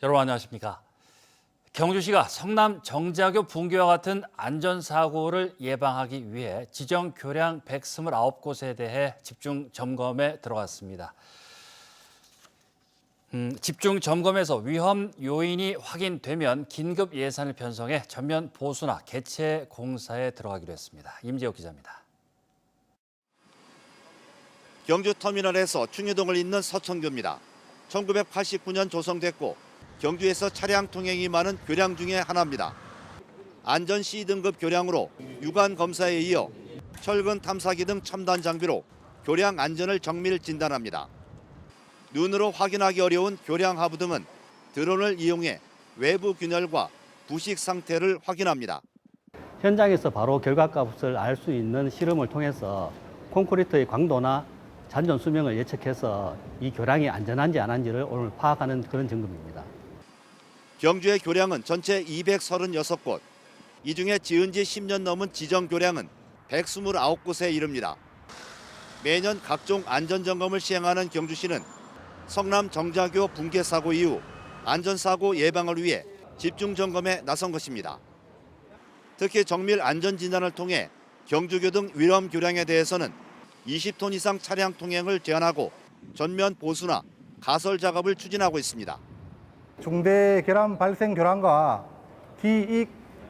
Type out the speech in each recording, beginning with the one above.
여러분 안녕하십니까? 경주시가 성남 정자교 붕괴와 같은 안전사고를 예방하기 위해 지정 교량 129곳에 대해 집중 점검에 들어갔습니다. 집중 점검에서 위험 요인이 확인되면 긴급 예산을 편성해 전면 보수나 개체 공사에 들어가기로 했습니다. 임재욱 기자입니다. 경주터미널에서 충의동을 잇는 서천교입니다. 1989년 조성됐고 경주에서 차량 통행이 많은 교량 중에 하나입니다. 안전 C등급 교량으로 유관 검사에 이어 철근 탐사기 등 첨단 장비로 교량 안전을 정밀 진단합니다. 눈으로 확인하기 어려운 교량 하부 등은 드론을 이용해 외부 균열과 부식 상태를 확인합니다. 현장에서 바로 결과값을 알 수 있는 실험을 통해서 콘크리트의 강도나 잔존 수명을 예측해서 이 교량이 안전한지 안 한지를 오늘 파악하는 그런 점검입니다. 경주의 교량은 전체 236곳, 이 중에 지은 지 10년 넘은 지정 교량은 129곳에 이릅니다. 매년 각종 안전점검을 시행하는 경주시는 성남 정자교 붕괴 사고 이후 안전사고 예방을 위해 집중 점검에 나선 것입니다. 특히 정밀 안전진단을 통해 경주교 등 위험 교량에 대해서는 20톤 이상 차량 통행을 제한하고 전면 보수나 가설 작업을 추진하고 있습니다. 중대 결함 발생 교량과 D익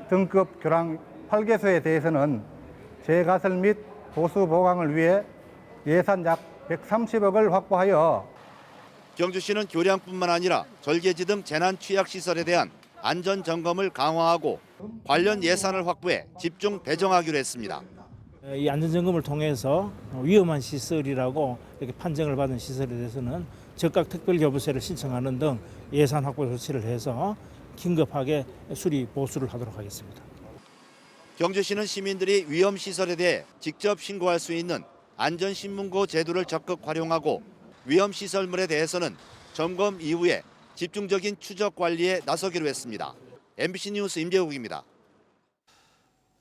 등급 교량 8개소에 대해서는 재가설 및 보수 보강을 위해 예산 약 130억을 확보하여 경주시는 교량뿐만 아니라 절개지 등 재난 취약 시설에 대한 안전 점검을 강화하고 관련 예산을 확보해 집중 배정하기로 했습니다. 이 안전점검을 통해서 위험한 시설이라고 이렇게 판정을 받은 시설에 대해서는 적각 특별교부세를 신청하는 등 예산 확보 조치를 해서 긴급하게 수리 보수를 하도록 하겠습니다. 경주시는 시민들이 위험 시설에 대해 직접 신고할 수 있는 안전신문고 제도를 적극 활용하고 위험 시설물에 대해서는 점검 이후에 집중적인 추적 관리에 나서기로 했습니다. MBC 뉴스 임재욱입니다.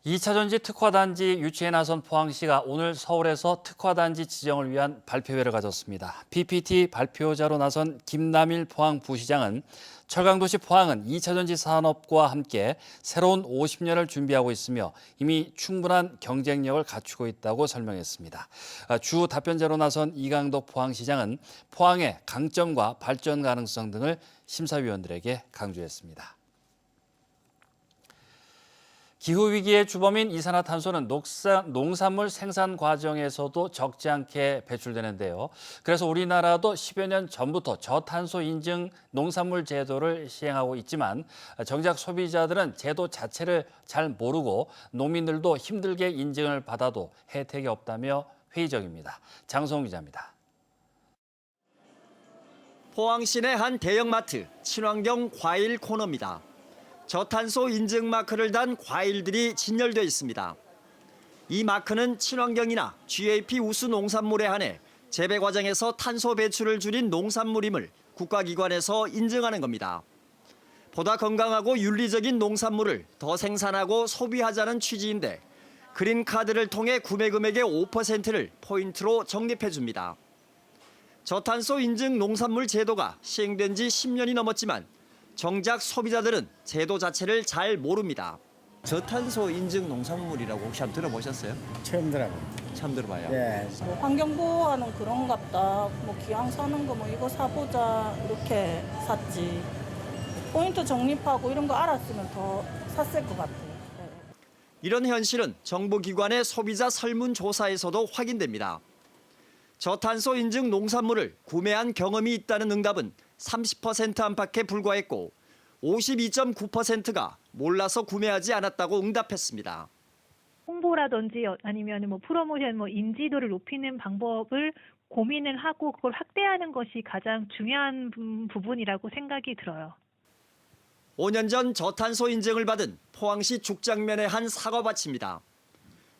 2차전지 특화단지 유치에 나선 포항시가 오늘 서울에서 특화단지 지정을 위한 발표회를 가졌습니다. PPT 발표자로 나선 김남일 포항부시장은 철강도시 포항은 2차전지 산업과 함께 새로운 50년을 준비하고 있으며 이미 충분한 경쟁력을 갖추고 있다고 설명했습니다. 주 답변자로 나선 이강덕 포항시장은 포항의 강점과 발전 가능성 등을 심사위원들에게 강조했습니다. 기후위기의 주범인 이산화탄소는 농산물 생산 과정에서도 적지 않게 배출되는데요. 그래서 우리나라도 10여 년 전부터 저탄소 인증 농산물 제도를 시행하고 있지만 정작 소비자들은 제도 자체를 잘 모르고 농민들도 힘들게 인증을 받아도 혜택이 없다며 회의적입니다. 장성훈 기자입니다. 포항 시내 한 대형마트 친환경 과일 코너입니다. 저탄소 인증 마크를 단 과일들이 진열되어 있습니다. 이 마크는 친환경이나 GAP 우수 농산물에 한해 재배 과정에서 탄소 배출을 줄인 농산물임을 국가기관에서 인증하는 겁니다. 보다 건강하고 윤리적인 농산물을 더 생산하고 소비하자는 취지인데 그린카드를 통해 구매 금액의 5%를 포인트로 적립해 줍니다. 저탄소 인증 농산물 제도가 시행된 지 10년이 넘었지만 정작 소비자들은 제도 자체를 잘 모릅니다. 저탄소 인증 농산물이라고 혹시 한번 들어보셨어요? 처음 들어봐요. 처음 들어봐요. 예. 뭐 환경보호하는 그런 갑다. 뭐 기왕 사는 거 뭐 이거 사보자 이렇게 샀지. 포인트 적립하고 이런 거 알았으면 더 샀을 것 같아요. 네. 이런 현실은 정부기관의 소비자 설문조사에서도 확인됩니다. 저탄소 인증 농산물을 구매한 경험이 있다는 응답은 30% 안팎에 불과했고 52.9%가 몰라서 구매하지 않았다고 응답했습니다. 홍보라든지 아니면 뭐 프로모션, 인지도를 높이는 방법을 고민을 하고 그걸 확대하는 것이 가장 중요한 부분이라고 생각이 들어요. 5년 전 저탄소 인증을 받은 포항시 죽장면의 한 사과밭입니다.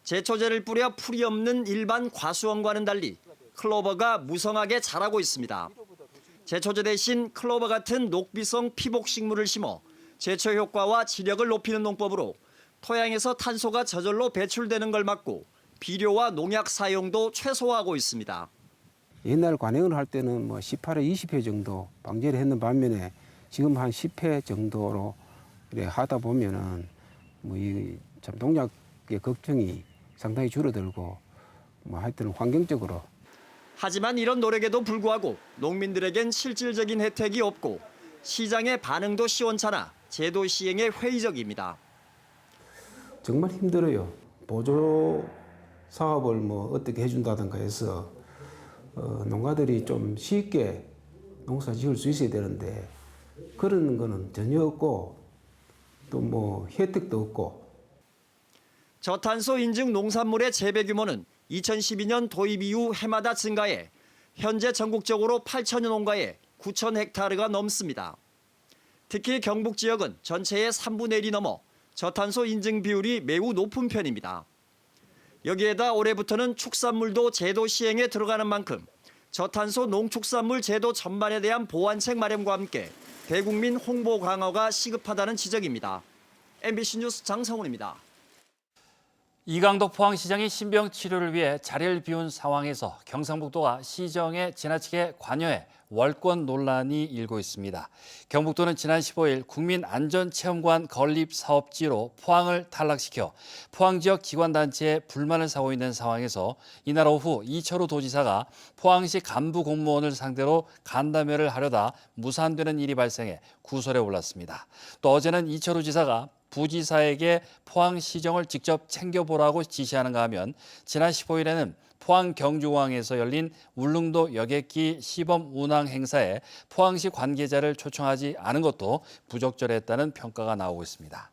제초제를 뿌려 풀이 없는 일반 과수원과는 달리 클로버가 무성하게 자라고 있습니다. 제초제 대신 클로버 같은 녹비성 피복식물을 심어 제초 효과와 지력을 높이는 농법으로 토양에서 탄소가 저절로 배출되는 걸 막고 비료와 농약 사용도 최소화하고 있습니다. 옛날 관행을 할 때는 18회, 20회 정도 방제를 했는 반면에 지금 한 10회 정도로 이래 하다 보면은 뭐 이 참 농약의 걱정이 상당히 줄어들고 뭐 하여튼 환경적으로. 하지만 이런 노력에도 불구하고 농민들에겐 실질적인 혜택이 없고 시장의 반응도 시원찮아 제도 시행에 회의적입니다. 정말 힘들어요. 보조 사업을 뭐 어떻게 해준다든가 해서 농가들이 좀 쉽게 농사 지을 수 있어야 되는데 그런 거는 전혀 없고 또 뭐 혜택도 없고. 저탄소 인증 농산물의 재배 규모는 2012년 도입 이후 해마다 증가해 현재 전국적으로 8천여 농가에 9천 헥타르가 넘습니다. 특히 경북 지역은 전체의 3분의 1이 넘어 저탄소 인증 비율이 매우 높은 편입니다. 여기에다 올해부터는 축산물도 제도 시행에 들어가는 만큼 저탄소 농축산물 제도 전반에 대한 보완책 마련과 함께 대국민 홍보 강화가 시급하다는 지적입니다. MBC 뉴스 장성훈입니다. 이강덕 포항시장이 신병 치료를 위해 자리를 비운 상황에서 경상북도가 시정에 지나치게 관여해 월권 논란이 일고 있습니다. 경북도는 지난 15일 국민안전체험관 건립 사업지로 포항을 탈락시켜 포항 지역 기관단체에 불만을 사고 있는 상황에서 이날 오후 이철우 도지사가 포항시 간부 공무원을 상대로 간담회를 하려다 무산되는 일이 발생해 구설에 올랐습니다. 또 어제는 이철우 지사가 부지사에게 포항시정을 직접 챙겨보라고 지시하는가 하면 지난 15일에는 포항 경주공항에서 열린 울릉도 여객기 시범 운항 행사에 포항시 관계자를 초청하지 않은 것도 부적절했다는 평가가 나오고 있습니다.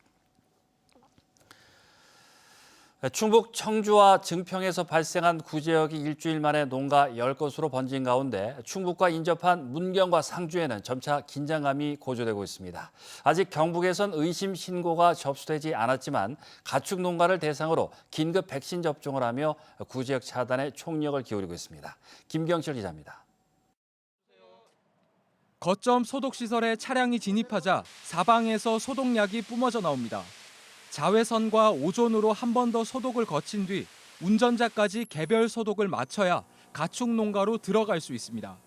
충북 청주와 증평에서 발생한 구제역이 일주일 만에 농가 10곳으로 번진 가운데 충북과 인접한 문경과 상주에는 점차 긴장감이 고조되고 있습니다. 아직 경북에선 의심 신고가 접수되지 않았지만 가축 농가를 대상으로 긴급 백신 접종을 하며 구제역 차단에 총력을 기울이고 있습니다. 김경철 기자입니다. 거점 소독시설에 차량이 진입하자 사방에서 소독약이 뿜어져 나옵니다. 자외선과 오존으로 한 번 더 소독을 거친 뒤 운전자까지 개별 소독을 마쳐야 가축 농가로 들어갈 수 있습니다.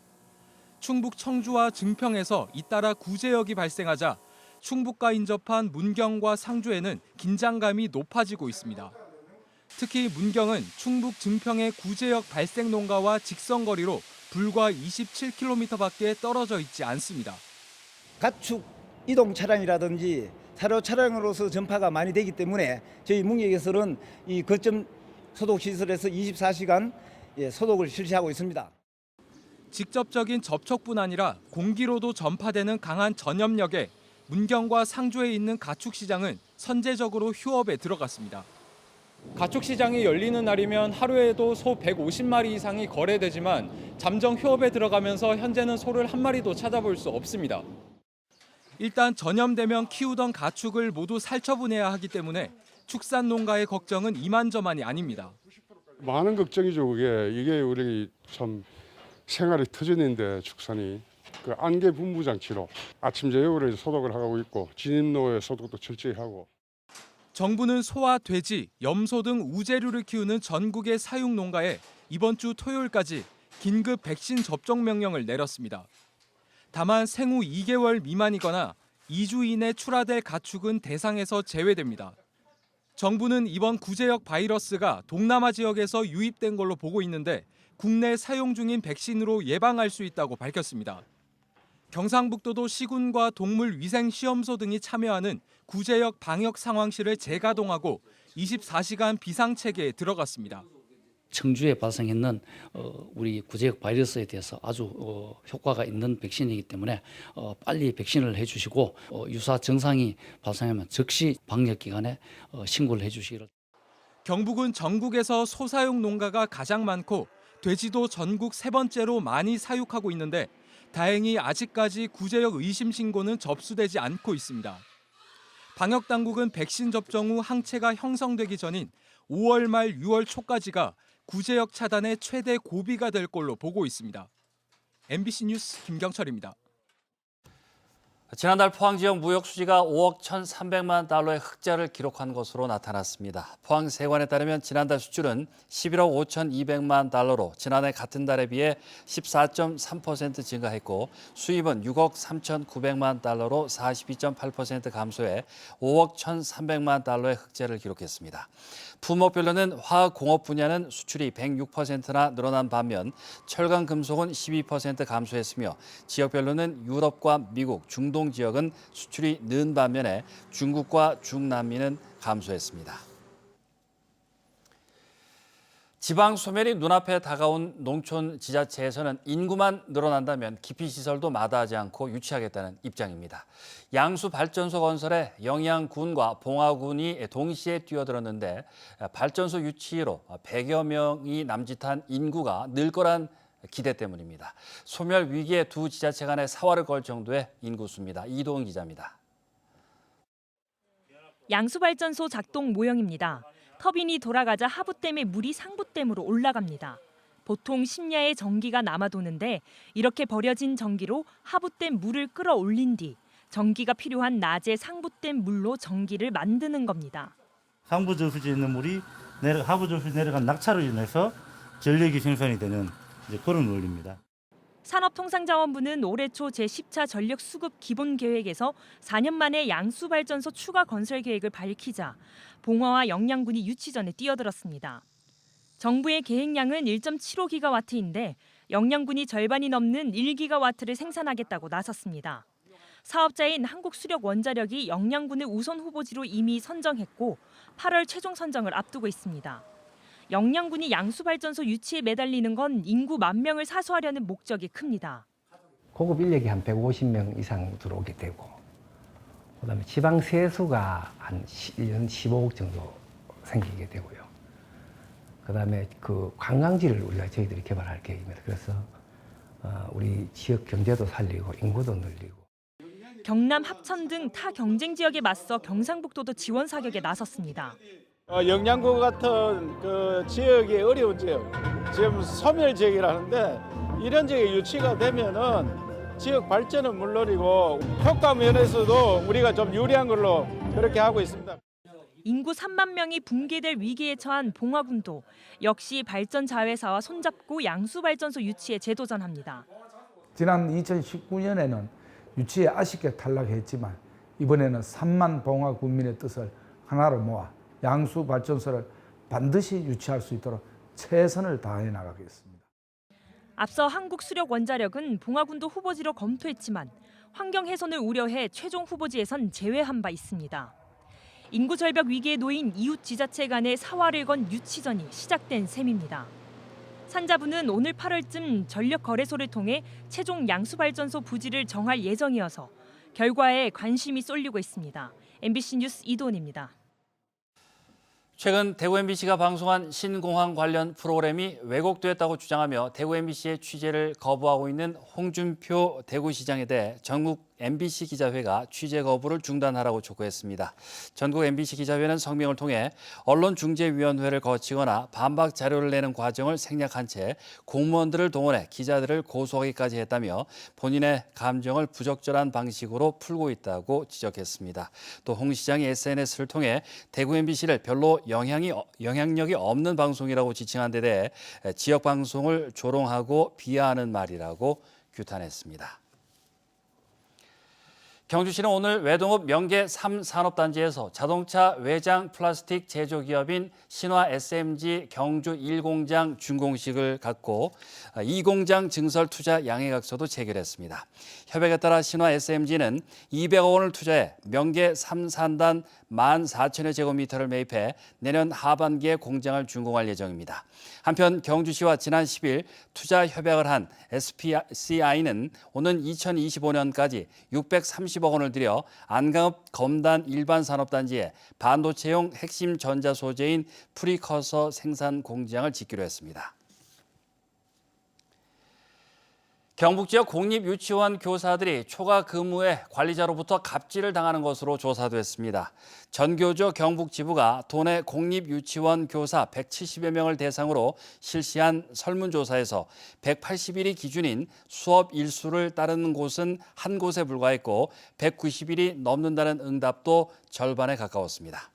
충북 청주와 증평에서 잇따라 구제역이 발생하자 충북과 인접한 문경과 상주에는 긴장감이 높아지고 있습니다. 특히 문경은 충북 증평의 구제역 발생 농가와 직선거리로 불과 27km밖에 떨어져 있지 않습니다. 가축 이동 차량이라든지 사료 차량으로서 전파가 많이 되기 때문에 저희 문경에서는 이 거점 소독 시설에서 24시간 소독을 실시하고 있습니다. 직접적인 접촉뿐 아니라 공기로도 전파되는 강한 전염력에 문경과 상주에 있는 가축 시장은 선제적으로 휴업에 들어갔습니다. 가축 시장이 열리는 날이면 하루에도 소 150마리 이상이 거래되지만 잠정 휴업에 들어가면서 현재는 소를 한 마리도 찾아볼 수 없습니다. 일단 전염되면 키우던 가축을 모두 살처분해야 하기 때문에 축산 농가의 걱정은 이만저만이 아닙니다. 많은 걱정이죠. 이게 우리 참 생활이 터전인데 축산이 그 안개 분부 장치로 아침 저녁으로 소독을 하고 있고 진입로에 소독도 철저히 하고. 정부는 소와 돼지, 염소 등 우제류를 키우는 전국의 사육 농가에 이번 주 토요일까지 긴급 백신 접종 명령을 내렸습니다. 다만 생후 2개월 미만이거나 2주 이내 출하될 가축은 대상에서 제외됩니다. 정부는 이번 구제역 바이러스가 동남아 지역에서 유입된 걸로 보고 있는데 국내 사용 중인 백신으로 예방할 수 있다고 밝혔습니다. 경상북도도 시군과 동물위생시험소 등이 참여하는 구제역 방역상황실을 재가동하고 24시간 비상체계에 들어갔습니다. 청주에 발생했는 우리 구제역 바이러스에 대해서 아주 효과가 있는 백신이기 때문에 빨리 백신을 해주시고 유사 증상이 발생하면 즉시 방역기관에 신고를 해주시기를. 경북은 전국에서 소사육 농가가 가장 많고 돼지도 전국 3번째로 많이 사육하고 있는데 다행히 아직까지 구제역 의심 신고는 접수되지 않고 있습니다. 방역당국은 백신 접종 후 항체가 형성되기 전인 5월 말 6월 초까지가 구제역 차단의 최대 고비가 될 걸로 보고 있습니다. MBC 뉴스 김경철입니다. 지난달 포항 지역 무역 수지가 5억 1,300만 달러의 흑자를 기록한 것으로 나타났습니다. 포항 세관에 따르면 지난달 수출은 11억 5,200만 달러로 지난해 같은 달에 비해 14.3% 증가했고 수입은 6억 3,900만 달러로 42.8% 감소해 5억 1,300만 달러의 흑자를 기록했습니다. 품목별로는 화학공업 분야는 수출이 106%나 늘어난 반면 철강 금속은 12% 감소했으며 지역별로는 유럽과 미국, 중동 지역은 수출이 는 반면에 중국과 중남미는 감소했습니다. 지방 소멸이 눈앞에 다가온 농촌 지자체에서는 인구만 늘어난다면 기피시설도 마다하지 않고 유치하겠다는 입장입니다. 양수발전소 건설에 영양군과 봉화군이 동시에 뛰어들었는데 발전소 유치로 100여 명이 남짓한 인구가 늘 거란 기대 때문입니다. 소멸 위기에 두 지자체 간의 사활을 걸 정도의 인구수입니다. 이도은 기자입니다. 양수발전소 작동 모형입니다. 터빈이 돌아가자 하부댐의 물이 상부댐으로 올라갑니다. 보통 심야에 전기가 남아도는데 이렇게 버려진 전기로 하부댐 물을 끌어올린 뒤 전기가 필요한 낮에 상부댐 물로 전기를 만드는 겁니다. 상부 저수지에 있는 물이 하부 저수지 내려간 낙차로 인해서 전력이 생산이 되는 그런 원리입니다. 산업통상자원부는 올해 초 제10차 전력수급 기본계획에서 4년 만에 양수발전소 추가 건설 계획을 밝히자 봉화와 영양군이 유치 전에 뛰어들었습니다. 정부의 계획량은 1.75기가와트인데 영양군이 절반이 넘는 1기가와트를 생산하겠다고 나섰습니다. 사업자인 한국수력원자력이 영양군을 우선 후보지로 이미 선정했고 8월 최종 선정을 앞두고 있습니다. 영양군이 양수발전소 유치에 매달리는 건 인구 10,000명을 사수하려는 목적이 큽니다. 고급 인력이 한 150명 이상 들어오게 되고 그다음에 지방 세수가 한 1년 15억 정도 생기게 되고요. 그다음에 그 관광지를 저희들이 개발할 계획입니다. 그래서 우리 지역 경제도 살리고 인구도 늘리고. 경남, 합천 등 타 경쟁 지역에 맞서 경상북도도 지원 사격에 나섰습니다. 영양군 같은 그 지역이 어려운 지역, 지금 소멸 지역이라는데 이런 지역에 유치가 되면은 지역 발전은 물론이고 효과 면에서도 우리가 좀 유리한 걸로 그렇게 하고 있습니다. 인구 3만 명이 붕괴될 위기에 처한 봉화군도 역시 발전 자회사와 손잡고 양수발전소 유치에 재도전합니다. 지난 2019년에는 유치에 아쉽게 탈락했지만 이번에는 3만 봉화 군민의 뜻을 하나로 모아 양수 발전소를 반드시 유치할 수 있도록 최선을 다해 나가겠습니다. 앞서 한국수력원자력은 봉화군도 후보지로 검토했지만 환경 훼손을 우려해 최종 후보지에선 제외한 바 있습니다. 인구 절벽 위기에 놓인 이웃 지자체 간의 사활을 건 유치전이 시작된 셈입니다. 산자부는 오늘 8월쯤 전력거래소를 통해 최종 양수발전소 부지를 정할 예정이어서 결과에 관심이 쏠리고 있습니다. MBC 뉴스 이도은입니다. 최근 대구 MBC가 방송한 신공항 관련 프로그램이 왜곡됐다고 주장하며 대구 MBC의 취재를 거부하고 있는 홍준표 대구시장에 대해 전국 MBC 기자회가 취재 거부를 중단하라고 촉구했습니다. 전국 MBC 기자회는 성명을 통해 언론중재위원회를 거치거나 반박 자료를 내는 과정을 생략한 채 공무원들을 동원해 기자들을 고소하기까지 했다며 본인의 감정을 부적절한 방식으로 풀고 있다고 지적했습니다. 또 홍 시장이 SNS를 통해 대구 MBC를 별로 영향력이 없는 방송이라고 지칭한 데 대해 지역 방송을 조롱하고 비하하는 말이라고 규탄했습니다. 경주시는 오늘 외동읍 명계 3산업단지에서 자동차 외장 플라스틱 제조기업인 신화 SMG 경주 1공장 준공식을 갖고 2공장 증설 투자 양해각서도 체결했습니다. 협약에 따라 신화 SMG는 200억 원을 투자해 명계 3산단 14,000여 제곱미터를 매입해 내년 하반기에 공장을 준공할 예정입니다. 한편 경주시와 지난 10일 투자 협약을 한 SPCI는 오는 2025년까지 630억 원을 들여 안강읍 검단 일반산업단지에 반도체용 핵심 전자 소재인 프리커서 생산 공장을 짓기로 했습니다. 경북 지역 공립유치원 교사들이 초과 근무에 관리자로부터 갑질을 당하는 것으로 조사됐습니다. 전교조 경북지부가 도내 공립유치원 교사 170여 명을 대상으로 실시한 설문조사에서 180일이 기준인 수업 일수를 따르는 곳은 한 곳에 불과했고 190일이 넘는다는 응답도 절반에 가까웠습니다.